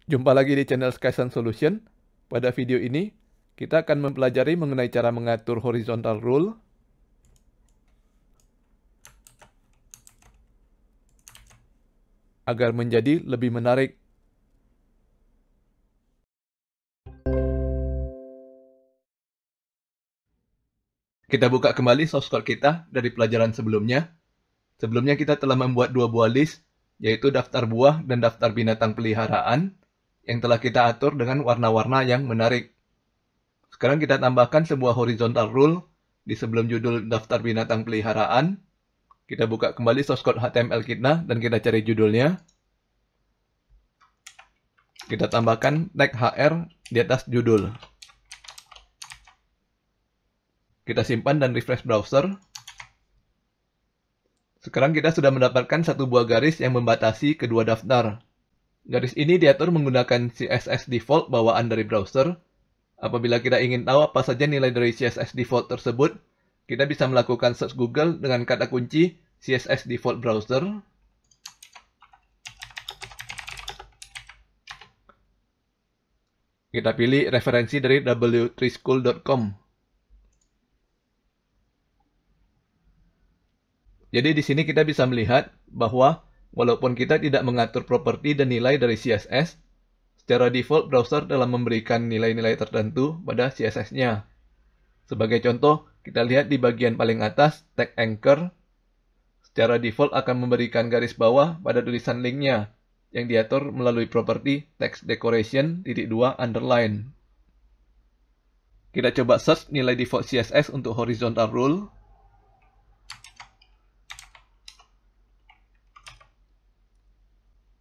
Jumpa lagi di channel Skysun Solution. Pada video ini, kita akan mempelajari mengenai cara mengatur horizontal rule agar menjadi lebih menarik. Kita buka kembali source code kita dari pelajaran sebelumnya. Sebelumnya kita telah membuat dua buah list, yaitu daftar buah dan daftar binatang peliharaan, yang telah kita atur dengan warna-warna yang menarik. Sekarang kita tambahkan sebuah horizontal rule di sebelum judul daftar binatang peliharaan. Kita buka kembali source code HTML kita dan kita cari judulnya. Kita tambahkan tag HR di atas judul. Kita simpan dan refresh browser. Sekarang kita sudah mendapatkan satu buah garis yang membatasi kedua daftar. Garis ini diatur menggunakan CSS default bawaan dari browser. Apabila kita ingin tahu apa saja nilai dari CSS default tersebut, kita bisa melakukan search Google dengan kata kunci CSS default browser. Kita pilih referensi dari w3school.com. Jadi di sini kita bisa melihat bahwa walaupun kita tidak mengatur properti dan nilai dari CSS, secara default browser telah memberikan nilai-nilai tertentu pada CSS-nya. Sebagai contoh, kita lihat di bagian paling atas, tag anchor secara default akan memberikan garis bawah pada tulisan linknya yang diatur melalui properti text decoration -2 underline. Kita coba search nilai default CSS untuk horizontal rule.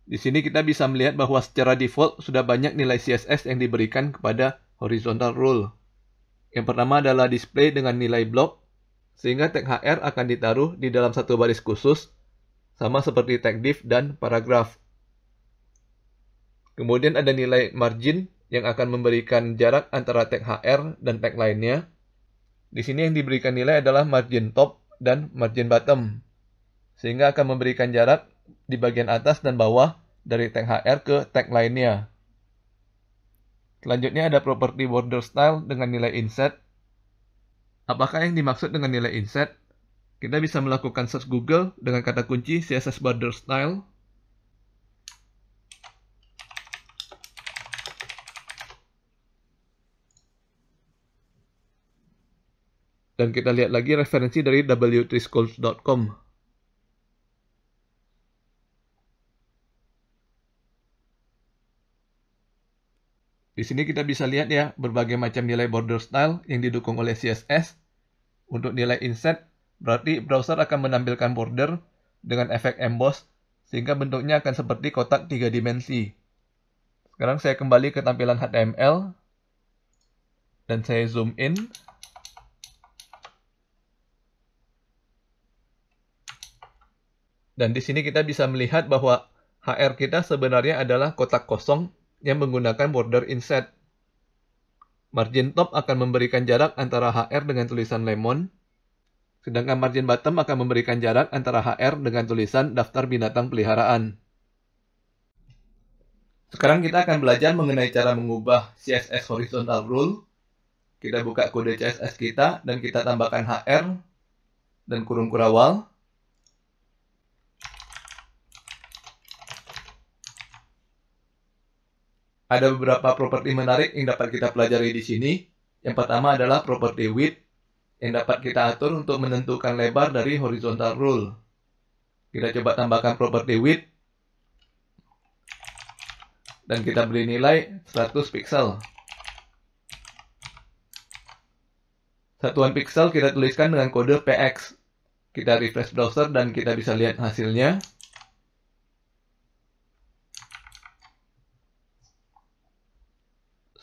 Di sini kita bisa melihat bahwa secara default sudah banyak nilai CSS yang diberikan kepada horizontal rule. Yang pertama adalah display dengan nilai blok, sehingga tag HR akan ditaruh di dalam satu baris khusus, sama seperti tag div dan paragraf. Kemudian ada nilai margin yang akan memberikan jarak antara tag HR dan tag lainnya. Di sini yang diberikan nilai adalah margin top dan margin bottom, sehingga akan memberikan jarak di bagian atas dan bawah dari tag HR ke tag lainnya. Selanjutnya ada properti border style dengan nilai inset. Apakah yang dimaksud dengan nilai inset? Kita bisa melakukan search Google dengan kata kunci CSS border style. Dan kita lihat lagi referensi dari w3schools.com. Di sini kita bisa lihat ya, berbagai macam nilai border style yang didukung oleh CSS. Untuk nilai inset, berarti browser akan menampilkan border dengan efek emboss, sehingga bentuknya akan seperti kotak 3 dimensi. Sekarang saya kembali ke tampilan HTML, dan saya zoom in. Dan di sini kita bisa melihat bahwa HR kita sebenarnya adalah kotak kosong yang menggunakan border inset. Margin top akan memberikan jarak antara HR dengan tulisan lemon, sedangkan margin bottom akan memberikan jarak antara HR dengan tulisan daftar binatang peliharaan. Sekarang kita akan belajar mengenai cara mengubah CSS horizontal rule. Kita buka kode CSS kita dan kita tambahkan HR dan kurung kurawal. Ada beberapa properti menarik yang dapat kita pelajari di sini. Yang pertama adalah properti width yang dapat kita atur untuk menentukan lebar dari horizontal rule. Kita coba tambahkan properti width dan kita beri nilai 100 pixel. Satuan pixel kita tuliskan dengan kode px. Kita refresh browser dan kita bisa lihat hasilnya.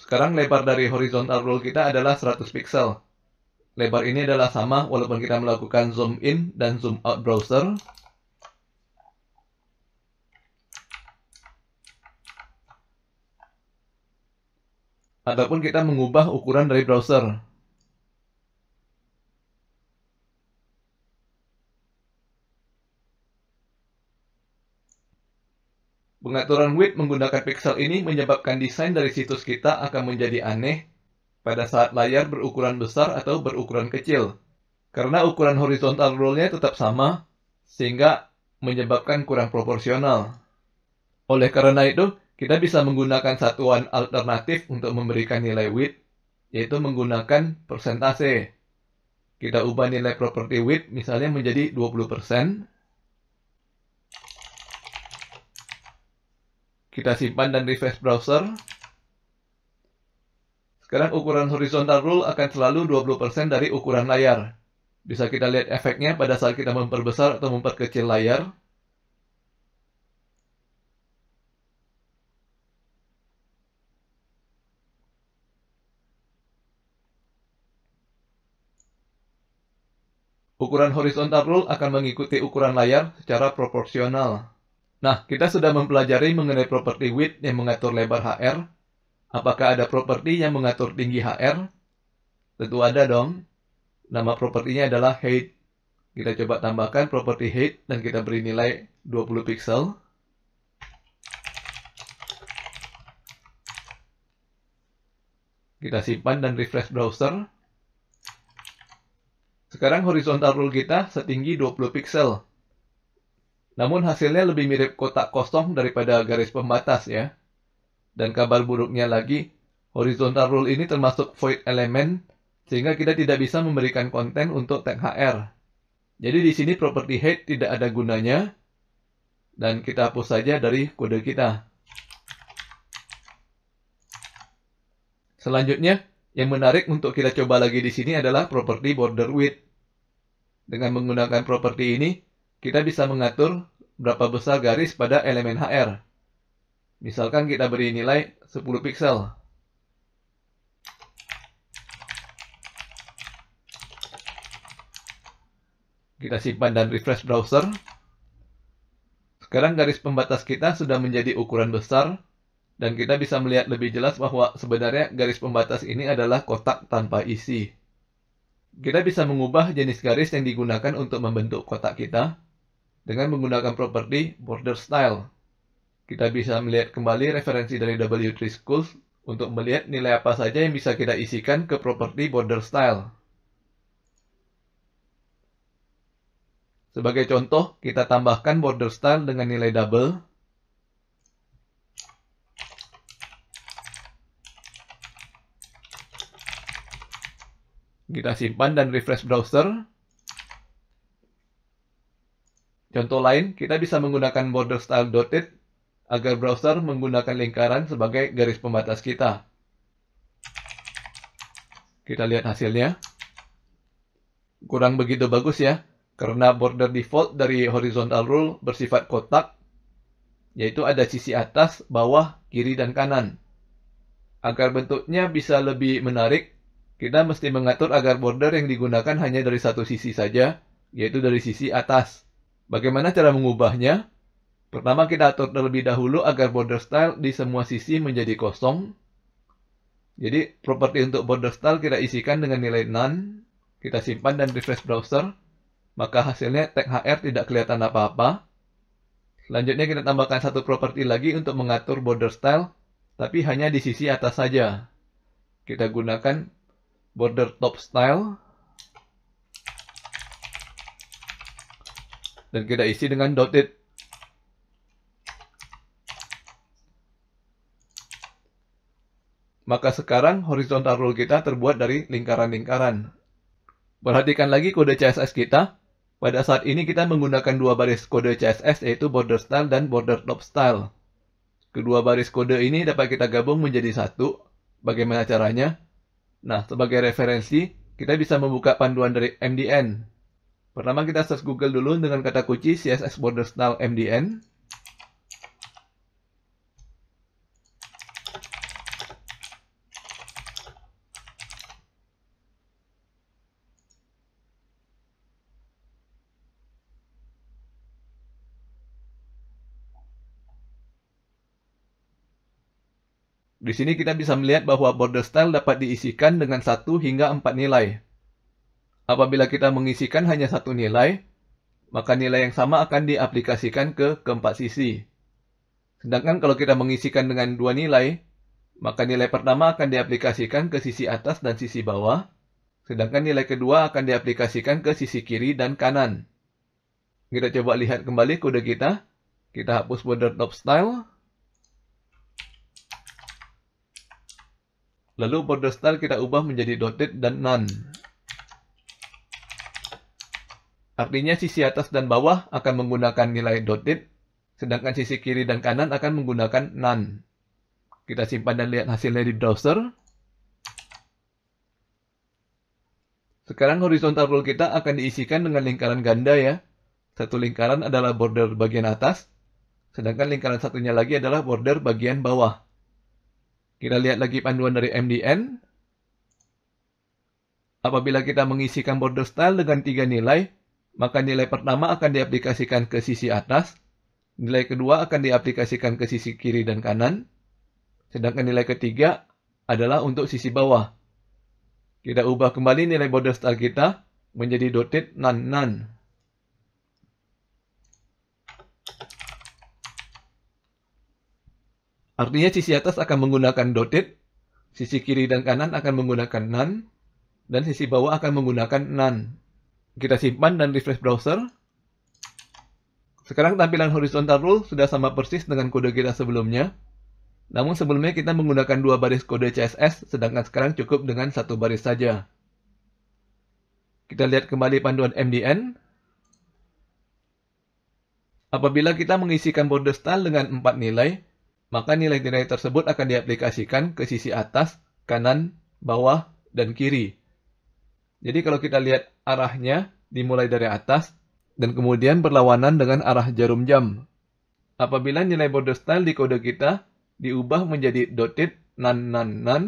Sekarang lebar dari horizontal rule kita adalah 100 pixel. Lebar ini adalah sama walaupun kita melakukan zoom in dan zoom out browser. Ataupun kita mengubah ukuran dari browser. Pengaturan width menggunakan pixel ini menyebabkan desain dari situs kita akan menjadi aneh pada saat layar berukuran besar atau berukuran kecil. Karena ukuran horizontal rule-nya tetap sama, sehingga menyebabkan kurang proporsional. Oleh karena itu, kita bisa menggunakan satuan alternatif untuk memberikan nilai width, yaitu menggunakan persentase. Kita ubah nilai property width misalnya menjadi 20%. Kita simpan dan refresh browser. Sekarang ukuran horizontal rule akan selalu 20% dari ukuran layar. Bisa kita lihat efeknya pada saat kita memperbesar atau memperkecil layar. Ukuran horizontal rule akan mengikuti ukuran layar secara proporsional. Nah, kita sudah mempelajari mengenai properti width yang mengatur lebar HR. Apakah ada properti yang mengatur tinggi HR? Tentu ada dong. Nama propertinya adalah height. Kita coba tambahkan properti height dan kita beri nilai 20 pixel. Kita simpan dan refresh browser. Sekarang horizontal rule kita setinggi 20 pixel. Namun hasilnya lebih mirip kotak kosong daripada garis pembatas ya. Dan kabar buruknya lagi, horizontal rule ini termasuk void element, sehingga kita tidak bisa memberikan konten untuk tag HR. Jadi di sini property height tidak ada gunanya, dan kita hapus saja dari kode kita. Selanjutnya, yang menarik untuk kita coba lagi di sini adalah property border width. Dengan menggunakan properti ini, kita bisa mengatur berapa besar garis pada elemen HR. Misalkan kita beri nilai 10 pixel. Kita simpan dan refresh browser. Sekarang garis pembatas kita sudah menjadi ukuran besar, dan kita bisa melihat lebih jelas bahwa sebenarnya garis pembatas ini adalah kotak tanpa isi. Kita bisa mengubah jenis garis yang digunakan untuk membentuk kotak kita dengan menggunakan properti border style. Kita bisa melihat kembali referensi dari W3 Schools untuk melihat nilai apa saja yang bisa kita isikan ke properti border style. Sebagai contoh, kita tambahkan border style dengan nilai double. Kita simpan dan refresh browser. Contoh lain, kita bisa menggunakan border style dotted agar browser menggunakan lingkaran sebagai garis pembatas kita. Kita lihat hasilnya. Kurang begitu bagus ya, karena border default dari horizontal rule bersifat kotak, yaitu ada sisi atas, bawah, kiri, dan kanan. Agar bentuknya bisa lebih menarik, kita mesti mengatur agar border yang digunakan hanya dari satu sisi saja, yaitu dari sisi atas. Bagaimana cara mengubahnya? Pertama kita atur terlebih dahulu agar border style di semua sisi menjadi kosong. Jadi properti untuk border style kita isikan dengan nilai none. Kita simpan dan refresh browser. Maka hasilnya tag HR tidak kelihatan apa-apa. Selanjutnya kita tambahkan satu properti lagi untuk mengatur border style, tapi hanya di sisi atas saja. Kita gunakan border top style. Dan kita isi dengan dotted. Maka sekarang horizontal rule kita terbuat dari lingkaran-lingkaran. Perhatikan lagi kode CSS kita. Pada saat ini kita menggunakan dua baris kode CSS yaitu border style dan border top style. Kedua baris kode ini dapat kita gabung menjadi satu. Bagaimana caranya? Nah, sebagai referensi, kita bisa membuka panduan dari MDN. Pertama kita search Google dulu dengan kata kunci CSS border style MDN. Di sini kita bisa melihat bahwa border style dapat diisikan dengan 1 hingga 4 nilai. Apabila kita mengisikan hanya satu nilai, maka nilai yang sama akan diaplikasikan ke keempat sisi. Sedangkan kalau kita mengisikan dengan dua nilai, maka nilai pertama akan diaplikasikan ke sisi atas dan sisi bawah, sedangkan nilai kedua akan diaplikasikan ke sisi kiri dan kanan. Kita coba lihat kembali kode kita. Kita hapus border top style. Lalu border style kita ubah menjadi dotted dan none. Artinya sisi atas dan bawah akan menggunakan nilai dotted, sedangkan sisi kiri dan kanan akan menggunakan none. Kita simpan dan lihat hasilnya di browser. Sekarang horizontal rule kita akan diisikan dengan lingkaran ganda ya. Satu lingkaran adalah border bagian atas, sedangkan lingkaran satunya lagi adalah border bagian bawah. Kita lihat lagi panduan dari MDN. Apabila kita mengisikan border style dengan 3 nilai, maka nilai pertama akan diaplikasikan ke sisi atas, nilai kedua akan diaplikasikan ke sisi kiri dan kanan, sedangkan nilai ketiga adalah untuk sisi bawah. Kita ubah kembali nilai border style kita menjadi dotted none none. Artinya sisi atas akan menggunakan dotted, sisi kiri dan kanan akan menggunakan none, dan sisi bawah akan menggunakan none. Kita simpan dan refresh browser. Sekarang tampilan horizontal rule sudah sama persis dengan kode kita sebelumnya. Namun sebelumnya kita menggunakan 2 baris kode CSS, sedangkan sekarang cukup dengan 1 baris saja. Kita lihat kembali panduan MDN. Apabila kita mengisikan border style dengan 4 nilai, maka nilai-nilai tersebut akan diaplikasikan ke sisi atas, kanan, bawah, dan kiri. Jadi kalau kita lihat arahnya dimulai dari atas, dan kemudian berlawanan dengan arah jarum jam. Apabila nilai border style di kode kita diubah menjadi dotted none none none,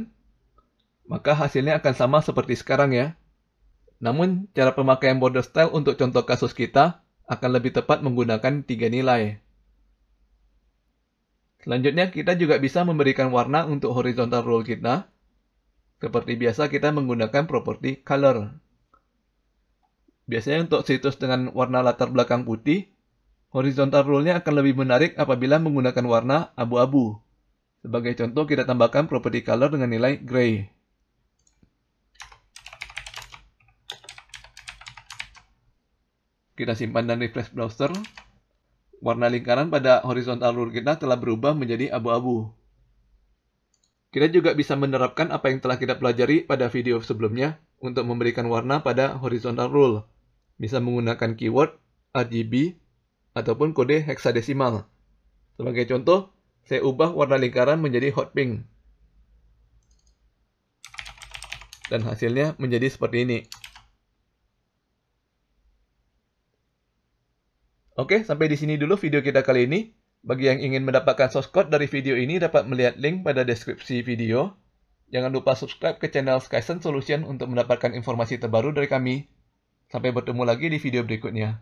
maka hasilnya akan sama seperti sekarang ya. Namun cara pemakaian border style untuk contoh kasus kita akan lebih tepat menggunakan 3 nilai. Selanjutnya kita juga bisa memberikan warna untuk horizontal rule kita. Seperti biasa kita menggunakan properti color. Biasanya untuk situs dengan warna latar belakang putih, horizontal rule-nya akan lebih menarik apabila menggunakan warna abu-abu. Sebagai contoh kita tambahkan properti color dengan nilai gray. Kita simpan dan refresh browser. Warna lingkaran pada horizontal rule kita telah berubah menjadi abu-abu. Kita juga bisa menerapkan apa yang telah kita pelajari pada video sebelumnya untuk memberikan warna pada horizontal rule. Bisa menggunakan keyword, RGB, ataupun kode heksadesimal. Sebagai contoh, saya ubah warna lingkaran menjadi hot pink. Dan hasilnya menjadi seperti ini. Oke, sampai di sini dulu video kita kali ini. Bagi yang ingin mendapatkan source code dari video ini dapat melihat link pada deskripsi video. Jangan lupa subscribe ke channel Skysense Solution untuk mendapatkan informasi terbaru dari kami. Sampai bertemu lagi di video berikutnya.